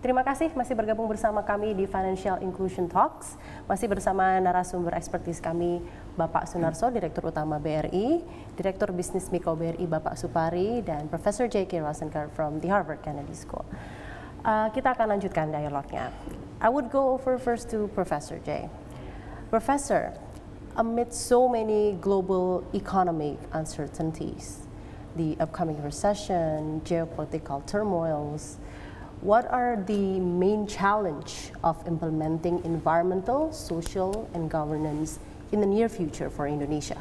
Terima kasih masih bergabung bersama kami di Financial Inclusion Talks. Masih bersama narasumber ekspertis kami, Bapak Sunarso, Direktur Utama BRI, Direktur Bisnis Mikro BRI, Bapak Supari, dan Profesor J.K. Rosenkar from the Harvard Kennedy School. Kita akan lanjutkan dialognya. I would go over first to Professor J. Professor, amid so many global economic uncertainties, the upcoming recession, geopolitical turmoils, what are the main challenge of implementing environmental, social, and governance in the near future for Indonesia?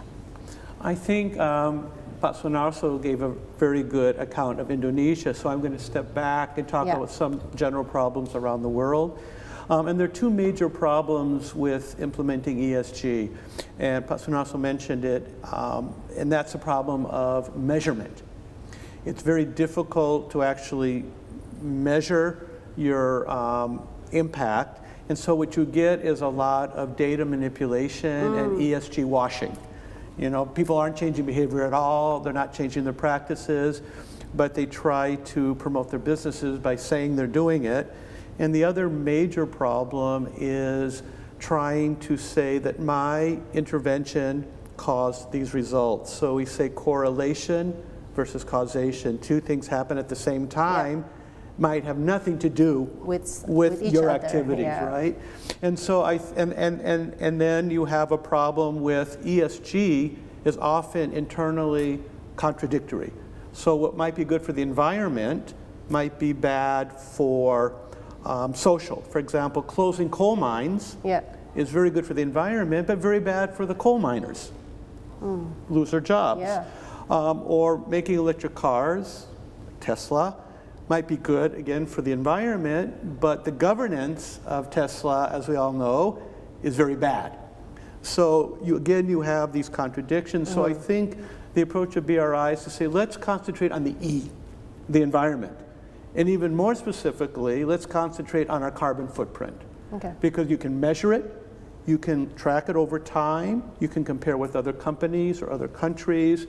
I think Pak Sunarso gave a very good account of Indonesia, so I'm going to step back and talk about some general problems around the world. And there are two major problems with implementing ESG, and Pak Sunarso mentioned it, and that's the problem of measurement. It's very difficult to actually measure your impact, and so what you get is a lot of data manipulation and ESG washing. You know, people aren't changing behavior at all, they're not changing their practices, but they try to promote their businesses by saying they're doing it. And the other major problem is trying to say that my intervention caused these results. So we say correlation versus causation. Two things happen at the same time. Might have nothing to do with your activities, right? And so and then you have a problem with ESG is often internally contradictory. So what might be good for the environment might be bad for social. For example, closing coal mines is very good for the environment, but very bad for the coal miners. Lose their jobs. Or making electric cars, Tesla, might be good, again, for the environment, but the governance of Tesla, as we all know, is very bad. So you have these contradictions. So I think the approach of BRI is to say, let's concentrate on the E, the environment. And even more specifically, let's concentrate on our carbon footprint. Because you can measure it, you can track it over time, you can compare with other companies or other countries.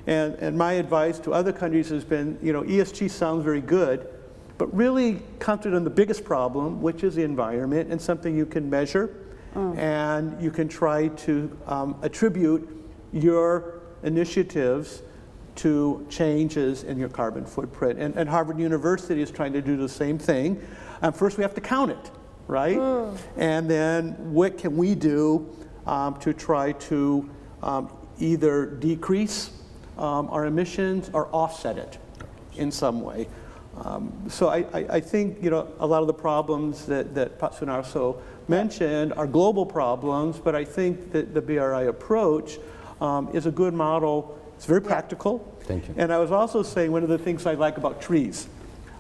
And my advice to other countries has been, you know, ESG sounds very good, but really concentrate on the biggest problem, which is the environment, and something you can measure, and you can try to attribute your initiatives to changes in your carbon footprint. And Harvard University is trying to do the same thing. First, we have to count it, right? And then what can we do to try to either decrease our emissions or offset it in some way. So I think, you know, a lot of the problems that Pak Sunarso mentioned are global problems, but I think that the BRI approach is a good model. It's very practical. Thank you. And I was also saying one of the things I like about trees,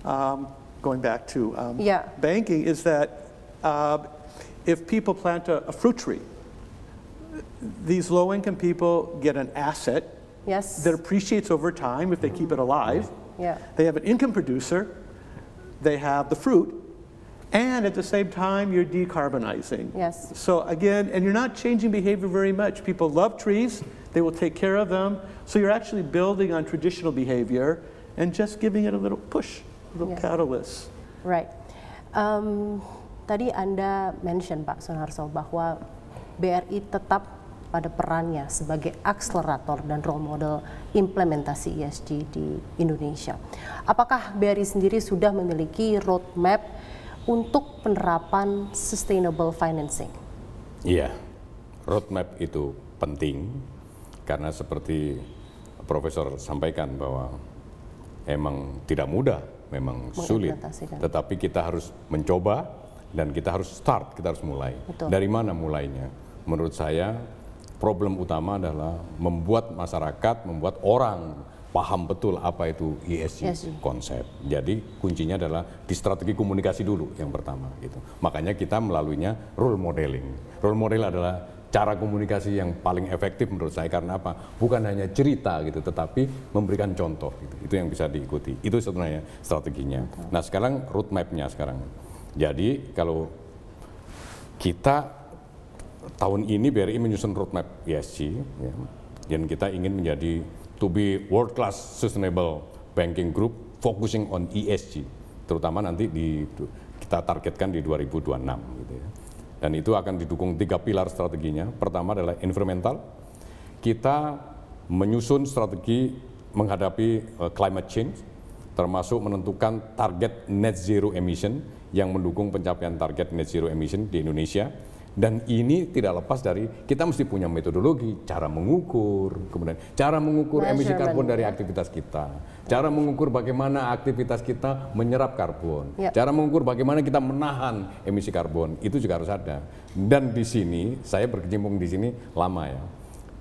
going back to banking, is that if people plant a fruit tree, these low-income people get an asset that appreciates over time if they keep it alive. They have an income producer, they have the fruit, and at the same time you're decarbonizing. So again, and you're not changing behavior very much. People love trees, they will take care of them, so you're actually building on traditional behavior and just giving it a little push, a little catalyst. Right. Tadi Anda mention, Pak Sunarso, bahwa BRI tetap pada perannya sebagai akselerator dan role model implementasi ESG di Indonesia. Apakah BRI sendiri sudah memiliki roadmap untuk penerapan sustainable financing? Iya, roadmap itu penting karena seperti Profesor sampaikan bahwa emang tidak mudah, memang sulit. Tetapi kita harus mencoba dan kita harus start, kita harus mulai. Dari mana mulainya? Menurut saya, problem utama adalah membuat masyarakat, membuat orang paham betul apa itu ESG konsep. Jadi kuncinya adalah di strategi komunikasi dulu yang pertama. Gitu. Makanya kita melaluinya role modeling. Role model adalah cara komunikasi yang paling efektif menurut saya karena apa? Bukan hanya cerita gitu, tetapi memberikan contoh. Gitu. Itu yang bisa diikuti. Itu sebenarnya strateginya. Nah sekarang roadmap-nya sekarang. Jadi kalau kita tahun ini BRI menyusun roadmap ESG, ya, dan kita ingin menjadi to be world class sustainable banking group focusing on ESG. terutama nanti kita targetkan di 2026 gitu ya. Dan itu akan didukung 3 pilar strateginya. Pertama adalah environmental. Kita menyusun strategi menghadapi climate change, termasuk menentukan target net zero emission yang mendukung pencapaian target net zero emission di Indonesia. Dan ini tidak lepas dari kita mesti punya metodologi, cara mengukur, kemudian cara mengukur emisi karbon dari aktivitas kita, cara mengukur bagaimana aktivitas kita menyerap karbon, cara mengukur bagaimana kita menahan emisi karbon, itu juga harus ada. Dan di sini saya berkecimpung di sini lama ya,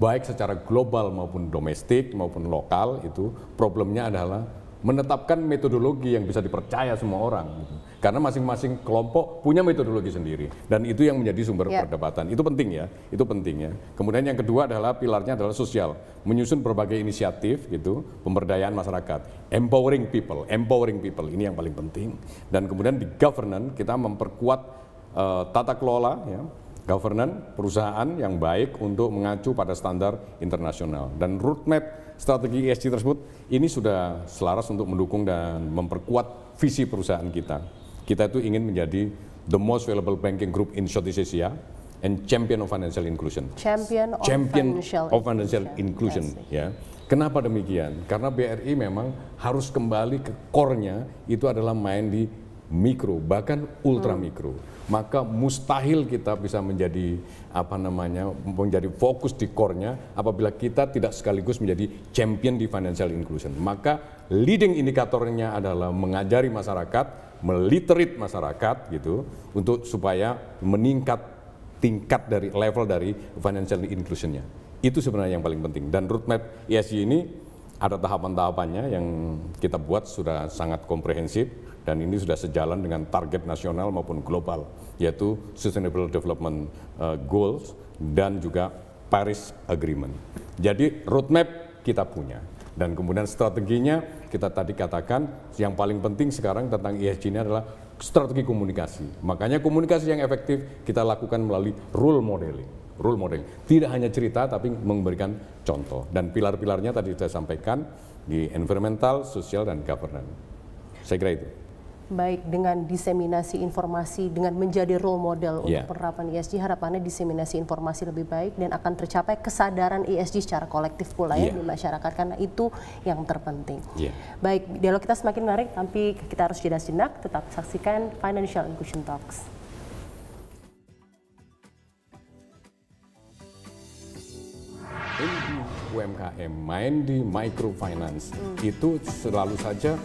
baik secara global maupun domestik maupun lokal, itu problemnya adalah menetapkan metodologi yang bisa dipercaya semua orang gitu. Karena masing-masing kelompok punya metodologi sendiri dan itu yang menjadi sumber perdebatan. Itu penting ya, itu penting ya. Kemudian yang kedua adalah pilarnya adalah sosial, menyusun berbagai inisiatif gitu, pemberdayaan masyarakat, empowering people ini yang paling penting. Dan kemudian di governance kita memperkuat tata kelola ya, governance perusahaan yang baik untuk mengacu pada standar internasional. Dan roadmap strategi ESG tersebut ini sudah selaras untuk mendukung dan memperkuat visi perusahaan kita. Kita itu ingin menjadi the most valuable banking group in Southeast Asia and champion of financial inclusion. Champion of financial inclusion. Ya. Kenapa demikian? Karena BRI memang harus kembali ke core-nya, itu adalah main di mikro, bahkan ultra mikro. Maka mustahil kita bisa menjadi menjadi fokus di core-nya apabila kita tidak sekaligus menjadi champion di financial inclusion. Maka leading indikatornya adalah mengajari masyarakat, meliterate masyarakat gitu untuk supaya meningkat tingkat dari level dari financial inclusion-nya. Itu sebenarnya yang paling penting. Dan roadmap ESG ini ada tahapan-tahapannya yang kita buat sudah sangat komprehensif dan ini sudah sejalan dengan target nasional maupun global, yaitu Sustainable Development Goals dan juga Paris Agreement. Jadi roadmap kita punya. Dan kemudian strateginya kita tadi katakan yang paling penting sekarang tentang ESG ini adalah strategi komunikasi. Makanya komunikasi yang efektif kita lakukan melalui role modeling. Role modeling. Tidak hanya cerita tapi memberikan contoh. Dan pilar-pilarnya tadi saya sampaikan di environmental, sosial, dan governance. Saya kira itu. Baik, dengan diseminasi informasi, dengan menjadi role model untuk penerapan ESG, harapannya diseminasi informasi lebih baik dan akan tercapai kesadaran ESG secara kolektif pula ya di masyarakat, karena itu yang terpenting. Baik, dialog kita semakin menarik, tapi kita harus jeda sejenak, tetap saksikan Financial Inclusion Talks. UMKM, main di microfinance, itu selalu saja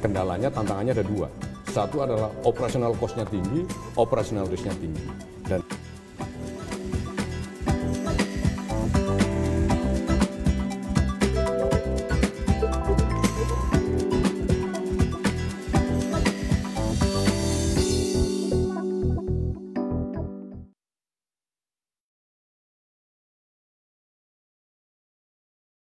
kendalanya, tantangannya ada 2. Satu adalah operational cost-nya tinggi, operational risk-nya tinggi. Dan